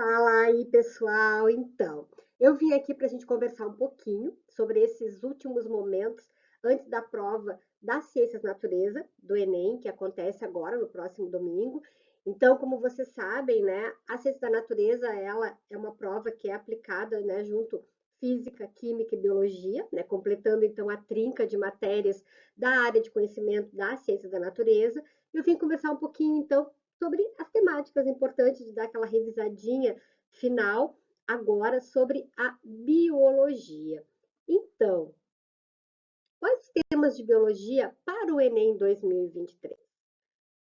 Fala aí, pessoal. Então, eu vim aqui para a gente conversar um pouquinho sobre esses últimos momentos antes da prova das Ciências da Natureza, do Enem, que acontece agora, no próximo domingo. Então, como vocês sabem, né, a Ciência da Natureza, ela é uma prova que é aplicada, né, junto Física, Química e Biologia, né, completando, então, a trinca de matérias da área de conhecimento da Ciência da Natureza. Eu vim conversar um pouquinho, então, sobre as temáticas importantes de dar aquela revisadinha final agora sobre a biologia. Então, quais os temas de biologia para o Enem 2023?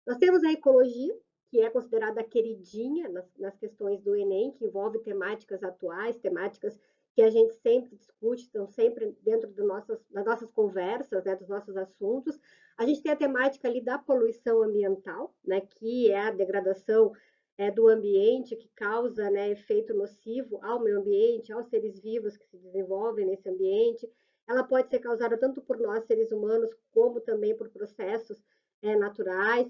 Nós temos a ecologia, que é considerada a queridinha nas questões do Enem, que envolve temáticas atuais, temáticas que a gente sempre discute, estão sempre dentro das nossas conversas, né, dos nossos assuntos. A gente tem a temática ali da poluição ambiental, né, que é a degradação do ambiente, que causa, né, efeito nocivo ao meio ambiente, aos seres vivos que se desenvolvem nesse ambiente. Ela pode ser causada tanto por nós, seres humanos, como também por processos naturais.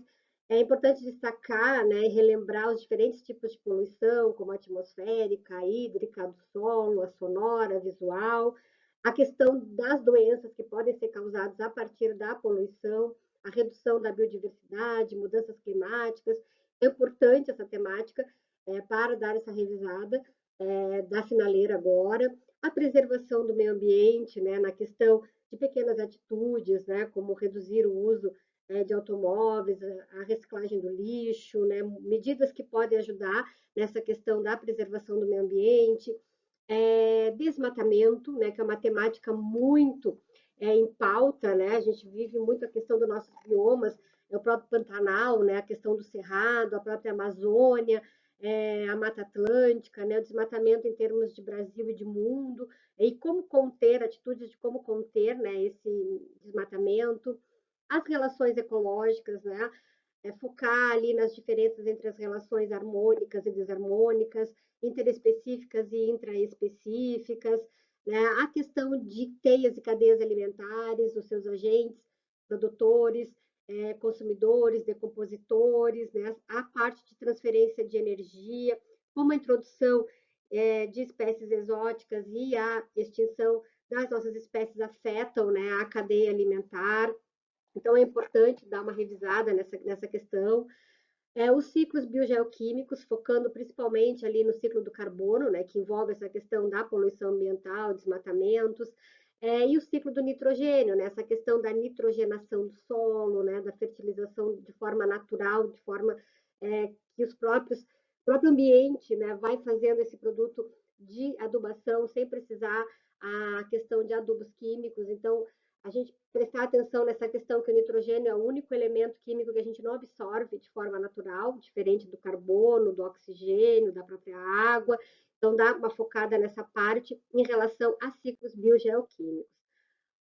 É importante destacar, né, e relembrar os diferentes tipos de poluição, como a atmosférica, a hídrica, a do solo, a sonora, a visual, a questão das doenças que podem ser causadas a partir da poluição, a redução da biodiversidade, mudanças climáticas. É importante essa temática para dar essa revisada da finaleira agora. A preservação do meio ambiente, né, na questão de pequenas atitudes, né, como reduzir o uso de automóveis, a reciclagem do lixo, né, medidas que podem ajudar nessa questão da preservação do meio ambiente, desmatamento, né, que é uma temática muito em pauta, né, a gente vive muito a questão dos nossos biomas, o próprio Pantanal, né, a questão do Cerrado, a própria Amazônia, a Mata Atlântica, né, o desmatamento em termos de Brasil e de mundo, e como conter, atitudes de como conter, né, esse desmatamento, as relações ecológicas, né? Focar ali nas diferenças entre as relações harmônicas e desarmônicas, interespecíficas e intraespecíficas, né? A questão de teias e cadeias alimentares, os seus agentes, produtores, consumidores, decompositores, né? A parte de transferência de energia, como a introdução de espécies exóticas e a extinção das nossas espécies afetam, né, a cadeia alimentar. Então, é importante dar uma revisada nessa questão. Os ciclos biogeoquímicos, focando principalmente ali no ciclo do carbono, né, que envolve essa questão da poluição ambiental, desmatamentos, e o ciclo do nitrogênio, né, essa questão da nitrogenação do solo, né, da fertilização de forma natural, de forma que o próprio ambiente, né, vai fazendo esse produto de adubação sem precisar a questão de adubos químicos. Então, a gente prestar atenção nessa questão que o nitrogênio é o único elemento químico que a gente não absorve de forma natural, diferente do carbono, do oxigênio, da própria água. Então, dá uma focada nessa parte em relação a ciclos biogeoquímicos.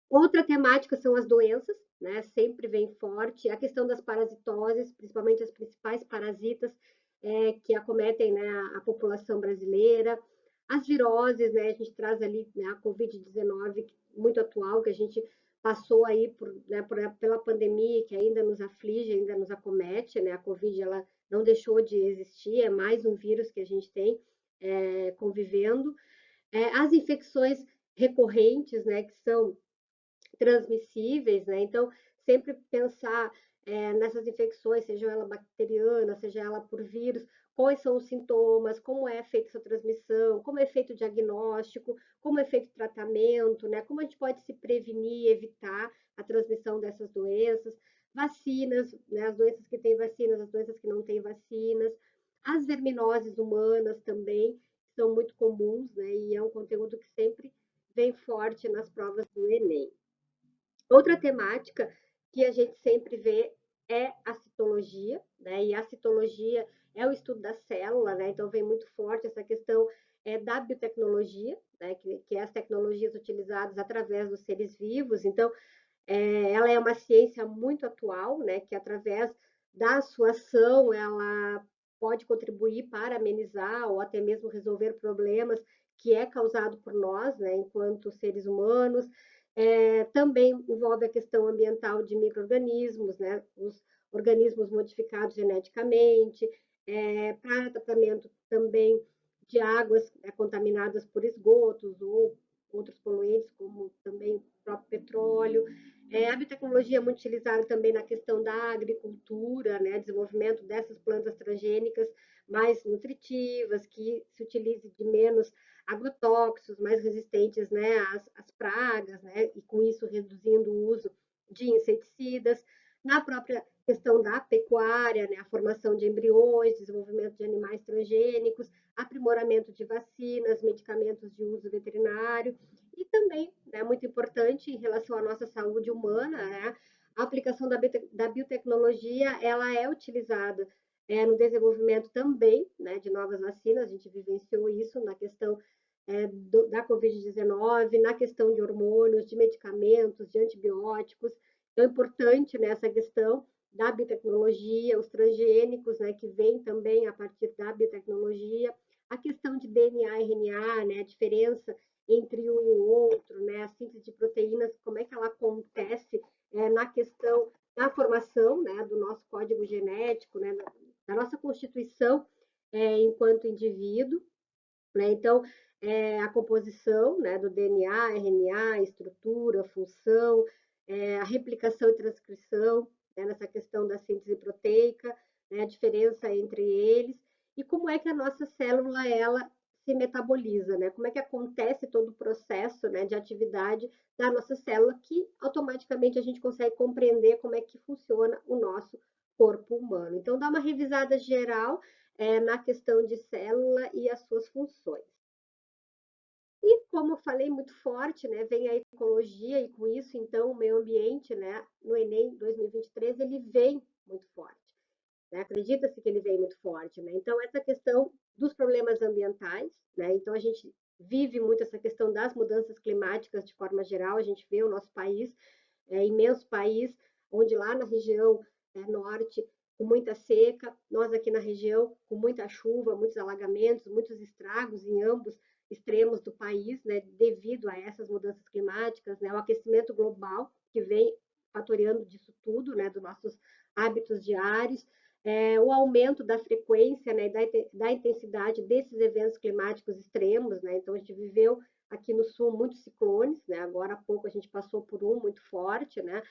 Outra temática são as doenças, né? Sempre vem forte. A questão das parasitoses, principalmente as principais parasitas que acometem, né, a população brasileira. As viroses, né? A gente traz ali, né, a Covid-19 muito atual, que a gente passou aí pela pandemia, que ainda nos aflige, ainda nos acomete, né? A Covid, ela não deixou de existir, é mais um vírus que a gente tem convivendo. As infecções recorrentes, né, que são transmissíveis, né? Então, sempre pensar nessas infecções, seja ela bacteriana, seja ela por vírus, quais são os sintomas, como é feita essa transmissão, como é feito o diagnóstico, como é feito o tratamento, né? Como a gente pode se prevenir, evitar a transmissão dessas doenças, vacinas, né? As doenças que têm vacinas, as doenças que não têm vacinas, as verminoses humanas também, são muito comuns, né? E é um conteúdo que sempre vem forte nas provas do Enem. Outra temática que a gente sempre vê é a citologia, né? E a citologia é o estudo da célula, né? Então vem muito forte essa questão da biotecnologia, né? Que é as tecnologias utilizadas através dos seres vivos. Então, ela é uma ciência muito atual, né? Que através da sua ação ela pode contribuir para amenizar ou até mesmo resolver problemas que é causado por nós, né? Enquanto seres humanos. Também envolve a questão ambiental de micro-organismos, né? Os organismos modificados geneticamente, para tratamento também de águas contaminadas por esgotos ou outros poluentes, como também o próprio petróleo. A biotecnologia é muito utilizada também na questão da agricultura, né, desenvolvimento dessas plantas transgênicas mais nutritivas, que se utilize de menos agrotóxicos, mais resistentes, né, às pragas, né, e com isso reduzindo o uso de inseticidas. Na própria questão da pecuária, né, a formação de embriões, desenvolvimento de animais transgênicos, aprimoramento de vacinas, medicamentos de uso veterinário e também, né, muito importante em relação à nossa saúde humana, né, a aplicação da biotecnologia, ela é utilizada no desenvolvimento também, né, de novas vacinas, a gente vivenciou isso na questão da Covid-19, na questão de hormônios, de medicamentos, de antibióticos. Então, é importante nessa questão da biotecnologia, os transgênicos, né, que vêm também a partir da biotecnologia, a questão de DNA e RNA, né, a diferença entre um e o outro, né, a síntese de proteínas, como é que ela acontece na questão da formação, né, do nosso código genético, né, da nossa constituição enquanto indivíduo, né? Então, a composição, né, do DNA, RNA, estrutura, função, a replicação e transcrição, né, nessa questão da síntese proteica, né, a diferença entre eles, e como é que a nossa célula ela se metaboliza, né? Como é que acontece todo o processo, né, de atividade da nossa célula, que automaticamente a gente consegue compreender como é que funciona o nosso corpo humano. Então, dá uma revisada geral na questão de célula e as suas funções. E como eu falei muito forte, né, vem a ecologia e com isso, então, o meio ambiente, né, no Enem 2023, ele vem muito forte. Né? Acredita-se que ele vem muito forte. Né? Então, essa questão dos problemas ambientais, né? Então, a gente vive muito essa questão das mudanças climáticas de forma geral, a gente vê o nosso país, imenso país, onde lá na região norte, com muita seca, nós aqui na região com muita chuva, muitos alagamentos, muitos estragos em ambos extremos do país, né, devido a essas mudanças climáticas, né, o aquecimento global que vem fatoriando disso tudo, né, dos nossos hábitos diários, o aumento da frequência, né, da intensidade desses eventos climáticos extremos, né, então a gente viveu aqui no sul muitos ciclones, né, agora há pouco a gente passou por um muito forte, né,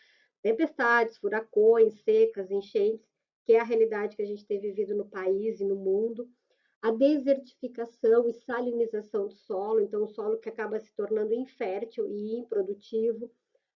tempestades, furacões, secas, enchentes, que é a realidade que a gente tem vivido no país e no mundo, a desertificação e salinização do solo, então o solo que acaba se tornando infértil e improdutivo,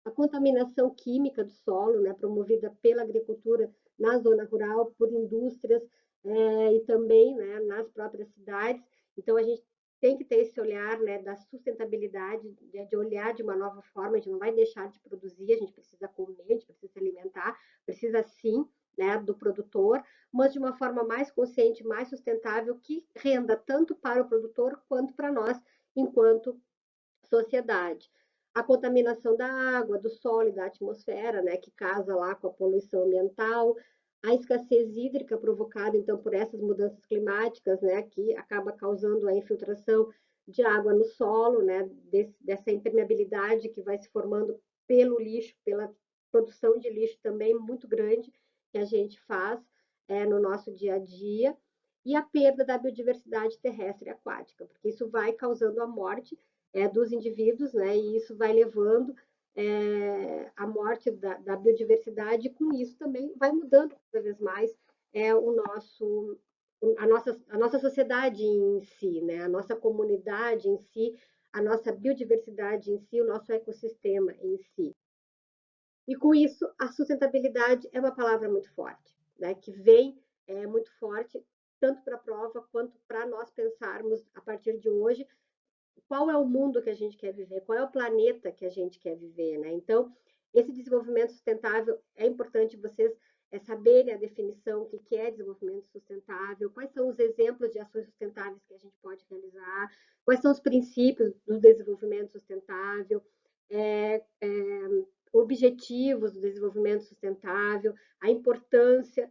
a contaminação química do solo, né, promovida pela agricultura na zona rural, por indústrias e também, né, nas próprias cidades. Então a gente tem que ter esse olhar, né, da sustentabilidade, de olhar de uma nova forma, a gente não vai deixar de produzir, a gente precisa comer, a gente precisa se alimentar, precisa sim, né, do produtor, mas de uma forma mais consciente, mais sustentável, que renda tanto para o produtor quanto para nós, enquanto sociedade. A contaminação da água, do solo e da atmosfera, né, que casa lá com a poluição ambiental, a escassez hídrica provocada então por essas mudanças climáticas, né, que acaba causando a infiltração de água no solo, né, dessa impermeabilidade que vai se formando pelo lixo, pela produção de lixo também muito grande que a gente faz no nosso dia a dia, e a perda da biodiversidade terrestre e aquática, porque isso vai causando a morte dos indivíduos, né? E isso vai levando a morte da biodiversidade, e com isso também vai mudando cada vez mais o nosso, a nossa sociedade em si, né? A nossa comunidade em si, a nossa biodiversidade em si, o nosso ecossistema em si. E com isso, a sustentabilidade é uma palavra muito forte, né? Que vem muito forte, tanto para a prova quanto para nós pensarmos a partir de hoje qual é o mundo que a gente quer viver, qual é o planeta que a gente quer viver, né? Então, esse desenvolvimento sustentável é importante vocês saberem a definição, o que é desenvolvimento sustentável, quais são os exemplos de ações sustentáveis que a gente pode realizar, quais são os princípios do desenvolvimento sustentável, objetivos do desenvolvimento sustentável, a importância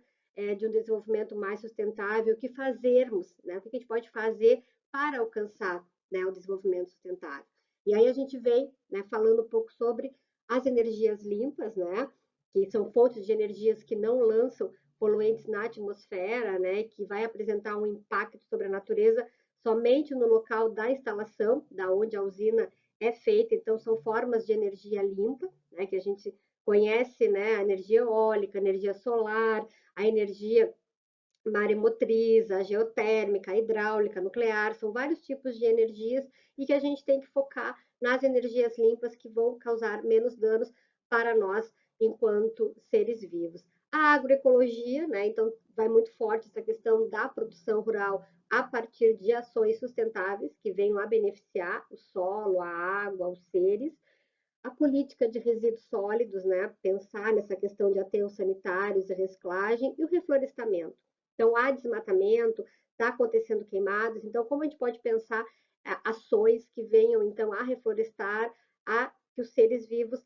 de um desenvolvimento mais sustentável, o que fazermos, né? O que a gente pode fazer para alcançar, né, o desenvolvimento sustentável. E aí a gente vem, né, falando um pouco sobre as energias limpas, né, que são fontes de energias que não lançam poluentes na atmosfera, né, que vai apresentar um impacto sobre a natureza somente no local da instalação, da onde a usina é feita. Então, são formas de energia limpa, né, que a gente conhece, né, a energia eólica, a energia solar, a energia maremotriz, a geotérmica, a hidráulica, a nuclear, são vários tipos de energias e que a gente tem que focar nas energias limpas que vão causar menos danos para nós enquanto seres vivos. A agroecologia, né, então vai muito forte essa questão da produção rural a partir de ações sustentáveis que venham a beneficiar o solo, a água, os seres. A política de resíduos sólidos, né, pensar nessa questão de aterros sanitários e reciclagem, e o reflorestamento. Então, há desmatamento, está acontecendo queimadas, então como a gente pode pensar ações que venham, então, a reflorestar, a que os seres vivos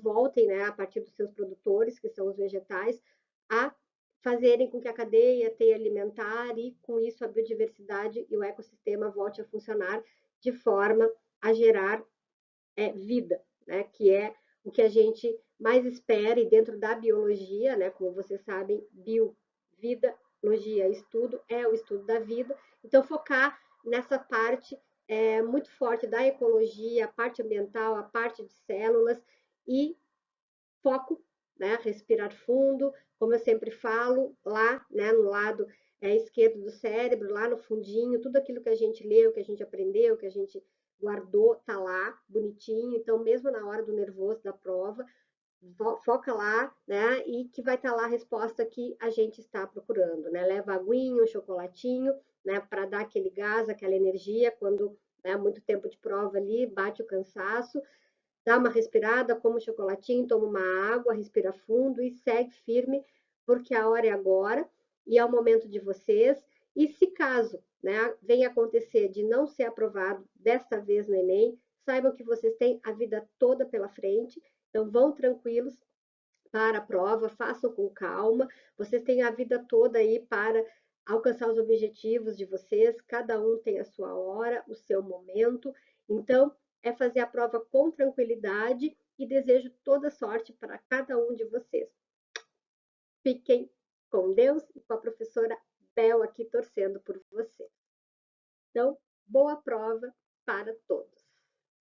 voltem, né, a partir dos seus produtores, que são os vegetais, a fazerem com que a cadeia tenha alimentar e, com isso, a biodiversidade e o ecossistema volte a funcionar de forma a gerar vida, né? Que é o que a gente mais espera, e dentro da biologia, né? Como vocês sabem, vida, logia, estudo, é o estudo da vida. Então, focar nessa parte muito forte da ecologia, a parte ambiental, a parte de células e foco, né? Respirar fundo, como eu sempre falo, lá, né? No lado esquerdo do cérebro, lá no fundinho, tudo aquilo que a gente leu, que a gente aprendeu, que a gente guardou, tá lá, bonitinho. Então, mesmo na hora do nervoso da prova, foca lá, né? E que vai estar lá a resposta que a gente está procurando, né? Leva aguinha, um chocolatinho, né? Para dar aquele gás, aquela energia, quando muito tempo de prova ali, bate o cansaço, dá uma respirada, come um chocolatinho, toma uma água, respira fundo e segue firme, porque a hora é agora e é o momento de vocês. E se caso, né, venha acontecer de não ser aprovado desta vez no Enem, saibam que vocês têm a vida toda pela frente, então vão tranquilos para a prova, façam com calma, vocês têm a vida toda aí para alcançar os objetivos de vocês, cada um tem a sua hora, o seu momento, então é fazer a prova com tranquilidade e desejo toda sorte para cada um de vocês. Fiquem com Deus e com a professora Bel aqui torcendo por vocês. Então, boa prova para todos.